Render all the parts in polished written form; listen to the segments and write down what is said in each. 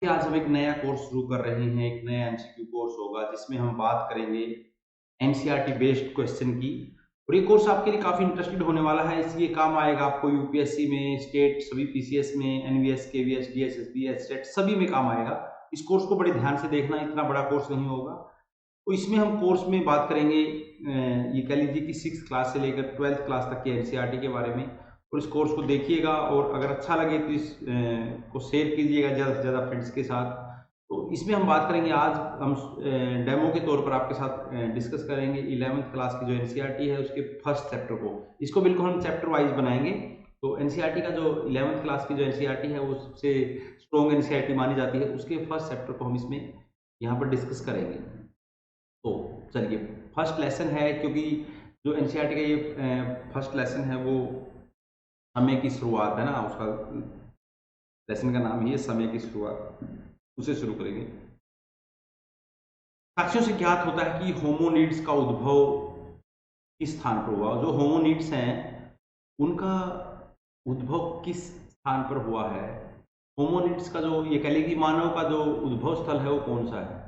कि आज हम एक नया कोर्स शुरू कर रहे हैं, एक नया एमसीक्यू कोर्स होगा जिसमें हम बात करेंगे एनसीईआरटी बेस्ड क्वेश्चन की। और ये कोर्स आपके लिए काफ़ी इंटरेस्टेड होने वाला है, इसलिए काम आएगा आपको यूपीएससी में, स्टेट सभी पीसीएस में, एनवीएस, केवीएस, डीएसएसबी, एसटेट सभी में काम आएगा। इस कोर्स को बड़े ध्यान से देखना, इतना बड़ा कोर्स नहीं होगा। तो इसमें हम कोर्स में बात करेंगे ये कह लीजिए कि 6th क्लास से लेकर 12th क्लास तक के एनसीईआरटी के बारे में। और इस कोर्स को देखिएगा और अगर अच्छा लगे तो इस को शेयर कीजिएगा ज़्यादा से ज़्यादा फ्रेंड्स के साथ। तो इसमें हम बात करेंगे, आज हम डेमो के तौर पर आपके साथ डिस्कस करेंगे 11th क्लास की जो एनसीईआरटी है उसके फर्स्ट चैप्टर को। इसको बिल्कुल हम चैप्टर वाइज बनाएंगे। तो एनसीईआरटी का जो 11th क्लास की जो एनसीईआरटी है वो सबसे स्ट्रॉन्ग एनसीईआरटी मानी जाती है, उसके फर्स्ट चैप्टर को हम इसमें यहाँ पर डिस्कस करेंगे। तो चलिए, फर्स्ट लेसन है, क्योंकि जो एनसीईआरटी का ये फर्स्ट लेसन है वो समय की शुरुआत है ना, उसका लेसन का नाम ही है समय की शुरुआत, उसे शुरू करेंगे। साक्ष्यों से ज्ञात होता है कि होमोनिड्स का उद्भव किस स्थान पर हुआ। जो होमोनिड्स हैं उनका उद्भव किस स्थान पर हुआ है। होमोनिड्स का जो ये कह लीजिए कि मानव का जो उद्भव स्थल है वो कौन सा है।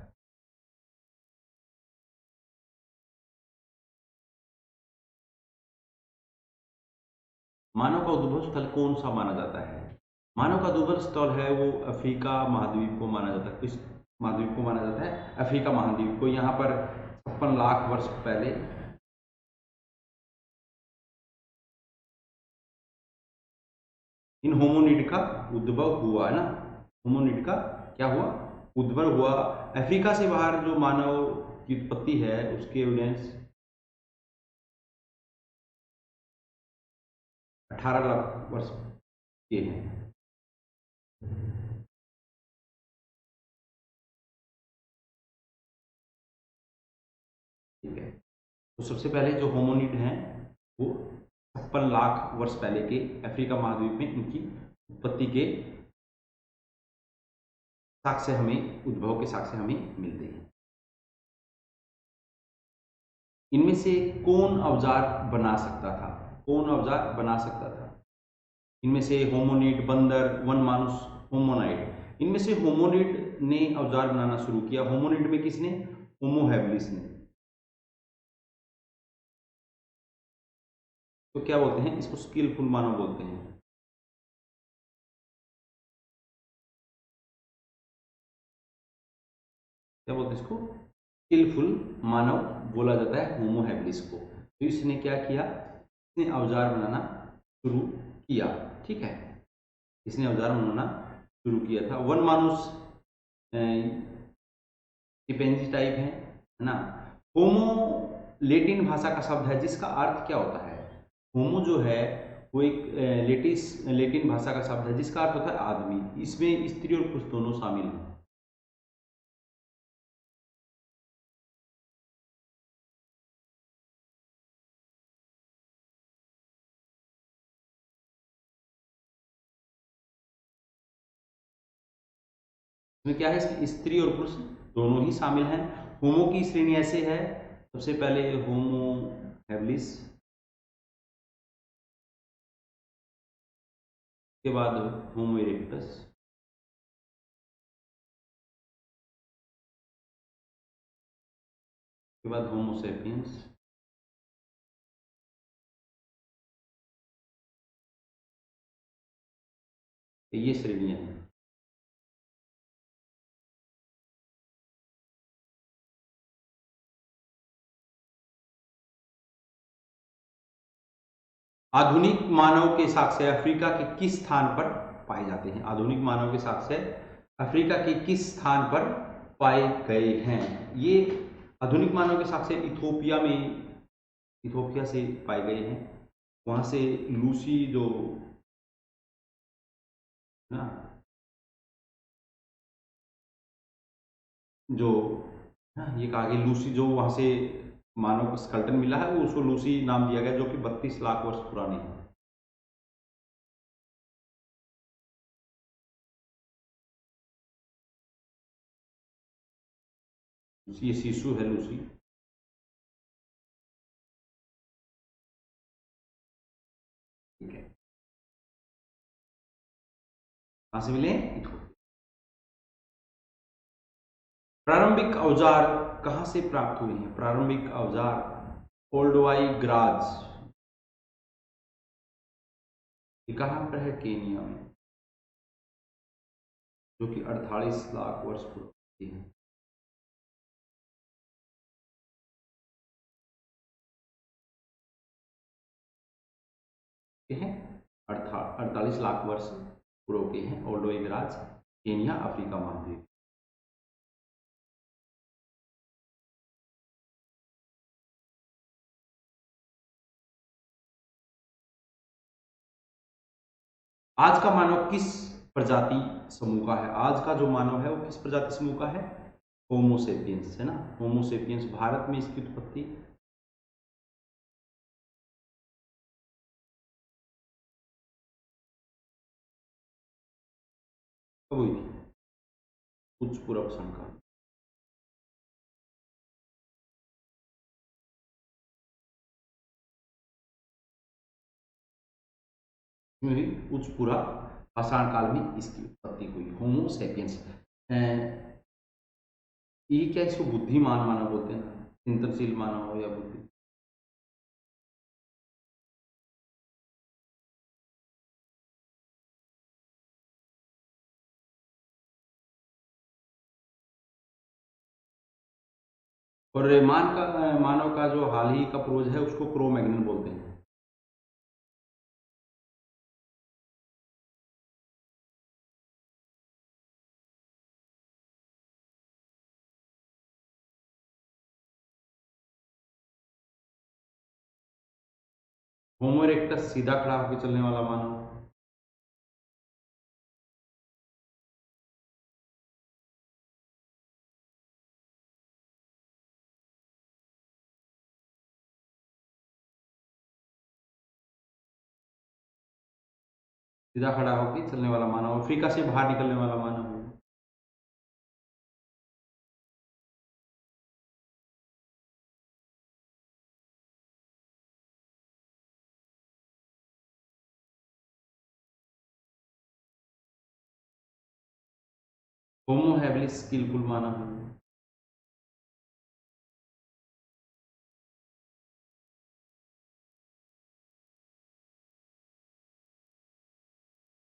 मानव का उद्भव स्थल कौन सा माना जाता है। मानव का उद्भव स्थल है वो अफ्रीका महाद्वीप को माना जाता है। किस महाद्वीप को माना जाता है? अफ्रीका महाद्वीप को। यहाँ पर 56 लाख वर्ष पहले इन होमोनिड का उद्भव हुआ है ना। होमोनिड का क्या हुआ? उद्भव हुआ। अफ्रीका से बाहर जो मानव की उत्पत्ति है उसके एविडेंस 18 लाख वर्ष के हैं। ठीक है। तो सबसे पहले जो होमोनिड हैं वो 56 लाख वर्ष पहले के अफ्रीका महाद्वीप में इनकी उत्पत्ति के साक्ष्य हमें, उद्भव के साक्ष्य हमें मिलते हैं। इनमें से कौन औजार बना सकता था? कौन औजार बना सकता था? इनमें से होमोनिड, बंदर, वन मानुस, होमोनाइड। इनमें से होमोनिड ने औजार बनाना शुरू किया। होमोनिड में किसने? होमो हैबिलिस ने। तो क्या बोलते हैं इसको? स्किलफुल मानव बोलते हैं। क्या बोलते हैं इसको? स्किलफुल मानव बोला जाता है होमो हैबिलिस को। तो इसने क्या किया? इसने औजार बनाना शुरू किया। ठीक है, इसने औजार बनाना शुरू किया था। वन मानुस चिंपैंजी टाइप है ना। होमो लेटिन भाषा का शब्द है जिसका अर्थ क्या होता है? होमो जो है वो एक लेटिन भाषा का शब्द है जिसका अर्थ होता है आदमी। इसमें स्त्री और पुरुष दोनों शामिल हैं। इसमें क्या है? इसमें स्त्री और पुरुष दोनों ही शामिल हैं। होमो की श्रेणी ऐसे है, सबसे पहले होमो हैबिलिस, के बाद होमो इरेक्टस, के बाद होमो सेपियंस। ये श्रेणियां हैं। आधुनिक मानव के साक्ष्य अफ्रीका के किस स्थान पर पाए जाते हैं? आधुनिक मानव के साक्ष्य अफ्रीका के किस स्थान पर पाए गए हैं? ये आधुनिक मानव के साक्ष्य इथोपिया में, इथोपिया से पाए गए हैं। वहां से लूसी जो है ना, जो ये कहा कि लूसी जो वहां से मानव को स्कल्टन मिला है वो उसको लूसी नाम दिया गया, जो कि 32 लाख वर्ष पुरानी है। ये शिशु है लूसी। ठीक है, कहाँ से मिले? इथोपिया। प्रारंभिक औजार कहाँ से प्राप्त हुए हैं? प्रारंभिक औजार ओल्डोवाई ग्राज, ये कहाँ पर है? केनिया में, जो कि 48 लाख वर्ष पुरानी है। ये है 48 लाख वर्ष पूर्व के हैं ओल्डोवाई ग्राज, केनिया, अफ्रीका महाद्वीप। आज का मानव किस प्रजाति समूह का है? आज का जो मानव है वो किस प्रजाति समूह का है? होमोसेपियंस, है ना। होमोसेपियंस। भारत में इसकी उत्पत्ति कब हुई थी? उच्च पूर्व संकर, उच्च पूर्व पाषाण काल में इसकी उत्पत्ति हुई, होमोसेपियंस। ये क्या इसको बुद्धिमान मानव बोलते हैं, चिंतनशील मानव हो या बुद्धि। और मानव का जो हाल ही का पूर्वज है उसको क्रो मैग्नन बोलते हैं। होमो इरेक्टस सीधा खड़ा होकर चलने वाला मानव। सीधा खड़ा होकर चलने वाला मानव, अफ्रीका से बाहर निकलने वाला मानव है। होमो हैबिलिस स्किलफुल मानव है।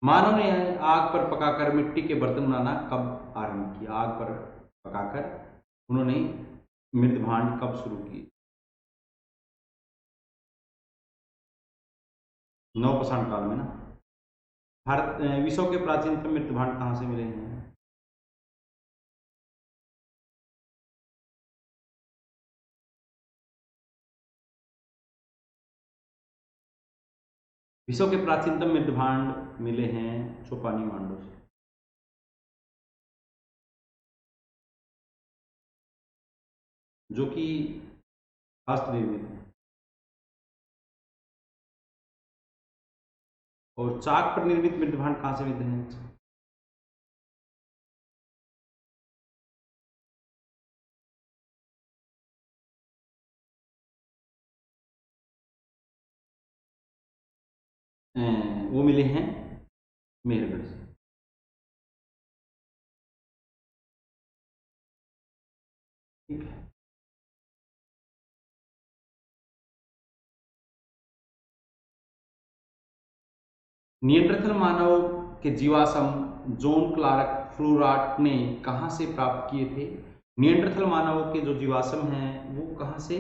मानव ने आग पर पकाकर मिट्टी के बर्तन बनाना कब आरंभ किया? आग पर पकाकर उन्होंने मृद भांड कब शुरू किए? नवपाषाण काल में ना। भारत विश्व के प्राचीनतम मृद भांड कहाँ से मिले हैं? विश्व के प्राचीनतम मृद भांड मिले हैं चोपानी मांडू से, जो कि हस्त निर्मित है। और चाक पर निर्मित मृद भांड कहाँ से मिलते हैं? वो मिले हैं मेहरगढ़ से। ठीक है। नियंत्रण मानव के जीवाश्म जॉन क्लार्क फ्लोराट ने कहाँ से प्राप्त किए थे? नियंत्रण मानव के जो जीवाश्म हैं वो कहाँ से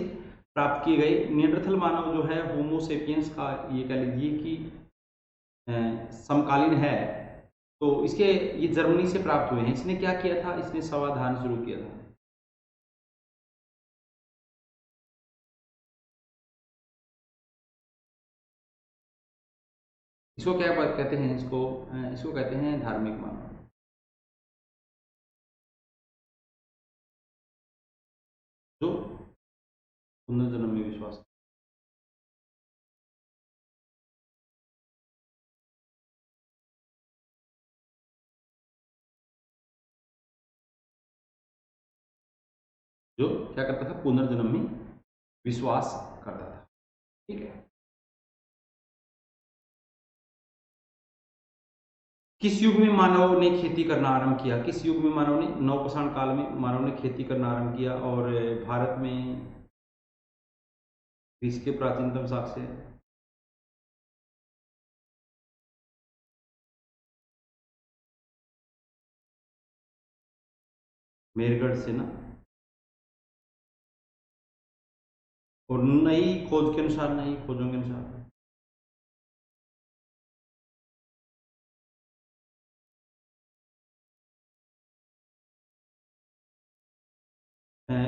प्राप्त किए गए? नियंत्रण मानव जो है होमोसेपियंस का, ये कह लीजिए कि समकालीन है। तो इसके ये जर्मनी से प्राप्त हुए हैं। इसने क्या किया था? इसने समाधान शुरू किया था। इसको क्या कहते हैं? इसको कहते हैं धार्मिक मानव, जो पुनर्जन्म में विश्वास, जो क्या करता था? पुनर्जन्म में विश्वास करता था। ठीक है। किस युग में मानव ने खेती करना आरंभ किया? किस युग में मानव ने, नवपाषाण काल में मानव ने खेती करना आरंभ किया। और भारत में इसके प्राचीनतम साक्ष्य मेरगढ़ से ना। और नई खोज के अनुसार, नई खोजों के अनुसार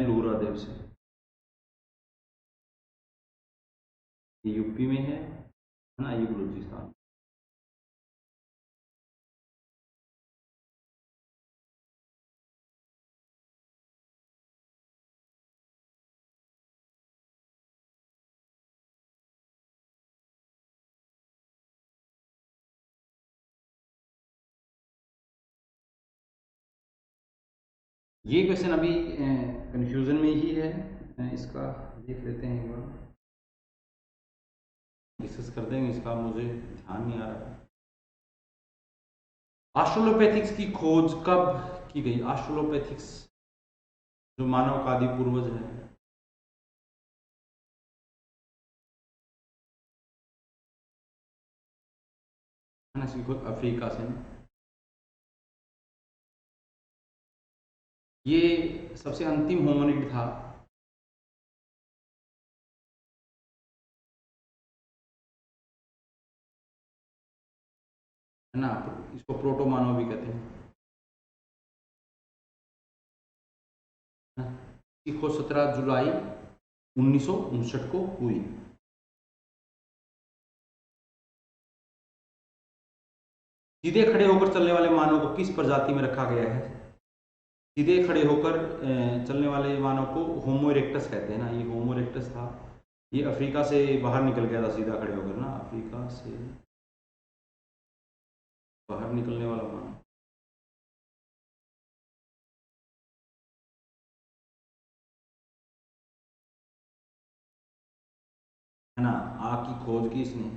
लूरा देव से। ये यूपी में है ना, ये बलूचिस्तान। ये क्वेश्चन अभी कंफ्यूजन में ही है, इसका देख लेते हैं एक बार, डिस्कस कर देंगे इसका, मुझे ध्यान नहीं आ रहा। ऑस्ट्रेलोपैथिक्स की खोज कब की गई? ऑस्ट्रेलोपैथिक्स जो मानव का आदि पूर्वज है ना, इसकी खोज अफ्रीका से ना। ये सबसे अंतिम होमिनिड था, है ना, इसको प्रोटो मानव भी कहते हैं ना। इसकी खोज 17 जुलाई 1959 को हुई। सीधे खड़े होकर चलने वाले मानव को किस प्रजाति में रखा गया है? सीधे खड़े होकर चलने वाले मानव को होमो इरेक्टस कहते हैं ना, ये होमो इरेक्टस था। ये अफ्रीका से बाहर निकल गया था सीधा खड़े होकर ना, अफ्रीका से बाहर निकलने वाला मानव, है ना। आँख की खोज की इसने,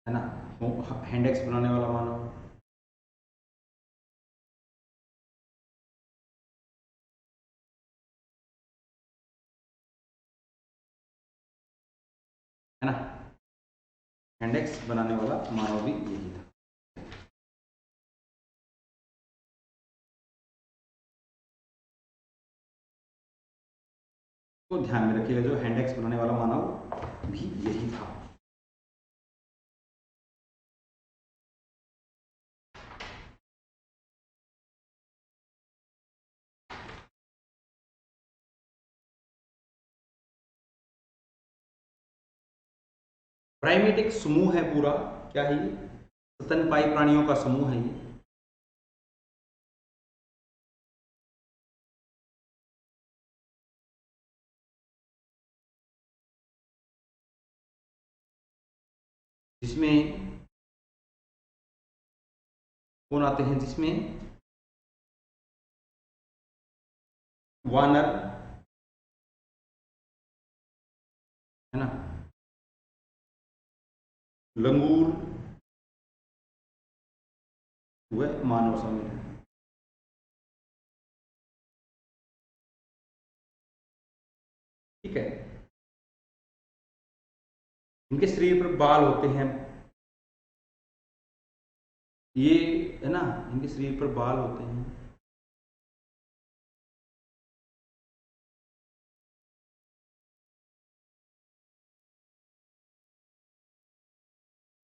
है ना। हैंडेक्स बनाने वाला मानव, है ना। हैंडेक्स बनाने वाला मानव भी यही था। तो ध्यान में रखिएगा, जो हैंडेक्स बनाने वाला मानव भी यही था। प्राइमेट एक समूह है पूरा, क्या है ये? स्तनपायी प्राणियों का समूह है ये। जिसमें कौन आते हैं? जिसमें वानर, है ना, लंगूर, व मानव शामिल है। ठीक है। इनके शरीर पर बाल होते हैं, ये, है ना, इनके शरीर पर बाल होते हैं।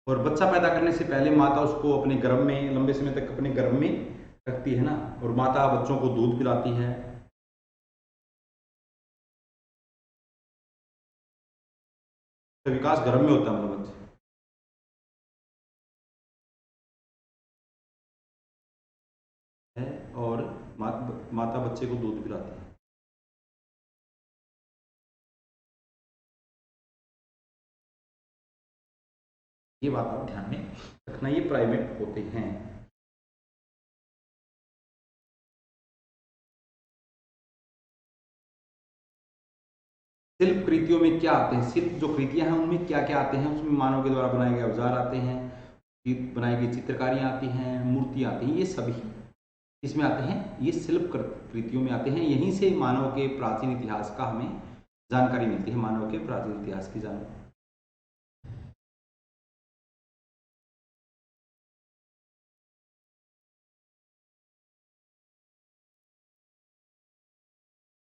और बच्चा पैदा करने से पहले माता उसको अपने गर्भ में, लंबे समय तक अपने गर्भ में रखती है ना, और माता बच्चों को दूध पिलाती है। तो विकास गर्भ में होता है, मतलब बच्चे है, और माता बच्चे को दूध पिलाती है। ये बात आप ध्यान में रखना, ये प्राइमेट होते हैं। शिल्प कृतियों में क्या आते हैं, शिल्प जो कृतियां हैं उनमें क्या क्या आते हैं, उसमें मानव के द्वारा बनाए गए औजार आते हैं, बनाई गई चित्रकारियां आती हैं, मूर्तियां आती हैं, ये सभी इसमें आते हैं, ये शिल्प कृतियों में आते हैं। यहीं से मानव के प्राचीन इतिहास का हमें जानकारी मिलती है, मानव के प्राचीन इतिहास की जानकारी।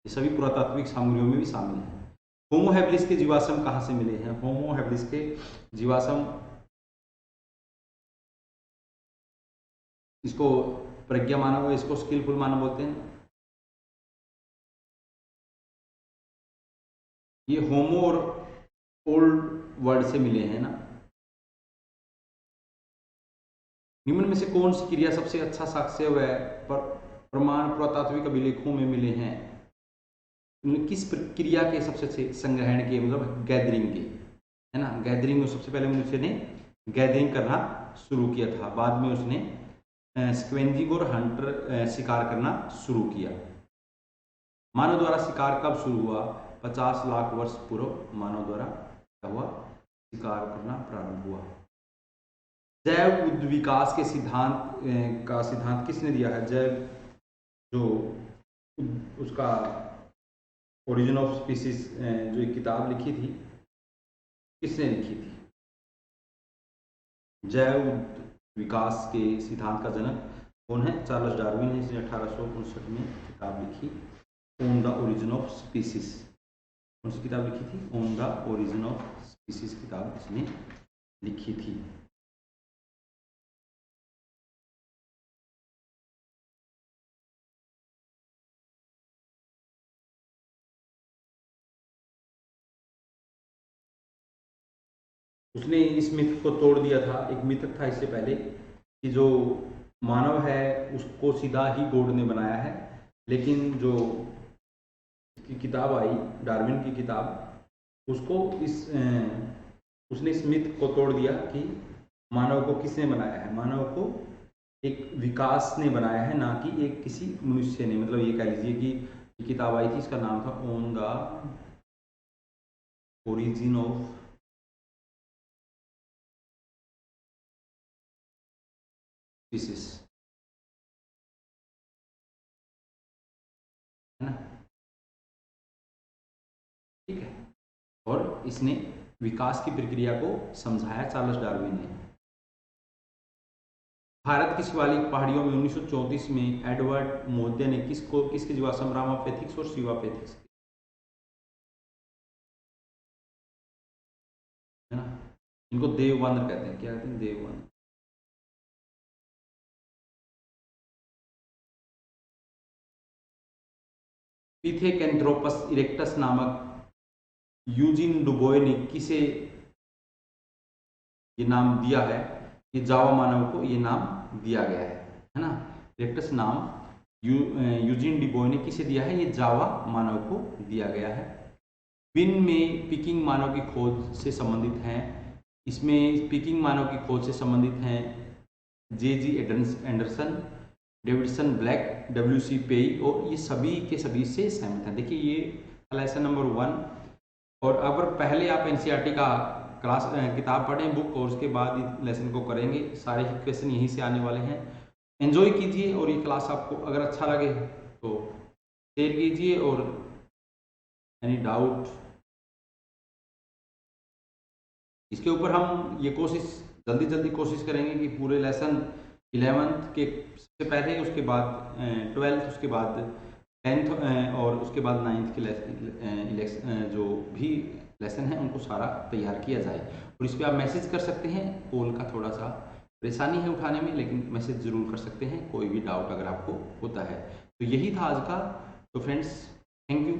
ये सभी पुरातात्विक सामग्रियों में भी शामिल है। होमो हैबिलिस के जीवाश्म कहाँ से मिले हैं? होमो हैबिलिस के जीवाश्म, इसको प्रज्ञा मानव, इसको स्किलफुल मानव बोलते हैं। ये होमो और ओल्ड वर्ड से मिले हैं ना। निम्न में से कौन सी क्रिया सबसे अच्छा साक्ष्य व प्रमाण पुरातात्विक अभिलेखों में मिले हैं? किस क्रिया के सबसे अच्छे संग्रहण के, मतलब गैदरिंग के, है ना। गैदरिंग में सबसे पहले मनुष्य ने गैदरिंग करना शुरू किया था, बाद में उसने स्क्वेंजिंग और हंटर शिकार करना शुरू किया। मानव द्वारा शिकार कब शुरू हुआ? 50 लाख वर्ष पूर्व मानव द्वारा क्या हुआ? शिकार करना प्रारंभ हुआ। जैव विकास के सिद्धांत किसने दिया है? जैव जो उसका ओरिजिन ऑफ स्पीसीज जो एक किताब लिखी थी, किसने लिखी थी? जैव विकास के सिद्धांत का जनक कौन है? चार्ल्स डार्विन है। इसने 1859 में किताब लिखी on the origin of species. कौन सी किताब लिखी थी? On the origin of species किताब इसने लिखी थी। उसने इस मिथ को तोड़ दिया था। एक मिथ था इससे पहले कि जो मानव है उसको सीधा ही गॉड ने बनाया है, लेकिन जो की किताब आई, डार्विन की किताब, उसको उसने इस मिथ को तोड़ दिया कि मानव को किसने बनाया है? मानव को एक विकास ने बनाया है, ना कि एक किसी मनुष्य ने। मतलब ये कह लीजिए कि किताब आई थी, इसका नाम था on the origin of species, है ना। ठीक है। और इसने विकास की प्रक्रिया को समझाया चार्ल्स डार्विन ने। भारत की शिवालिक पहाड़ियों में 1934 में एडवर्ड मोदिया ने किसके जीवाश्म रामापेथिक्स और शिवापेथिक्स, है ना। इनको देववानर कहते हैं। क्या कहते हैं? देववानर। पिथेकैंथ्रोपस इरेक्टस नामक यूजिन डुबोए ने किसे ये नाम दिया है? ये जावा मानव को ये नाम दिया गया है ना। इरेक्टस नाम यूजिन डुबोए ने किसे दिया है? ये जावा मानव को दिया गया है। विन में पिकिंग मानव की खोज से संबंधित हैं। इसमें पिकिंग मानव की खोज से संबंधित हैं J.G. Anderson, Davidson black, W.C. पेई, और ये सभी के सभी से सहमत हैं। देखिए ये लेसन नंबर 1। और अगर पहले आप NCERT का क्लास किताब पढ़ें बुक, और उसके बाद इस लेसन को करेंगे, सारे ही क्वेश्चन यहीं से आने वाले हैं। एंजॉय कीजिए, और ये क्लास आपको अगर अच्छा लगे तो शेयर कीजिए, और एनी डाउट इसके ऊपर हम ये जल्दी कोशिश करेंगे कि पूरे लेसन 11th के सबसे पहले, उसके बाद 12th, उसके बाद 10th, और उसके बाद 9th के जो भी लेसन है उनको सारा तैयार किया जाए। और इस पर आप मैसेज कर सकते हैं। पोल का थोड़ा सा परेशानी है उठाने में, लेकिन मैसेज ज़रूर कर सकते हैं कोई भी डाउट अगर आपको होता है। तो यही था आज का। तो फ्रेंड्स, थैंक यू।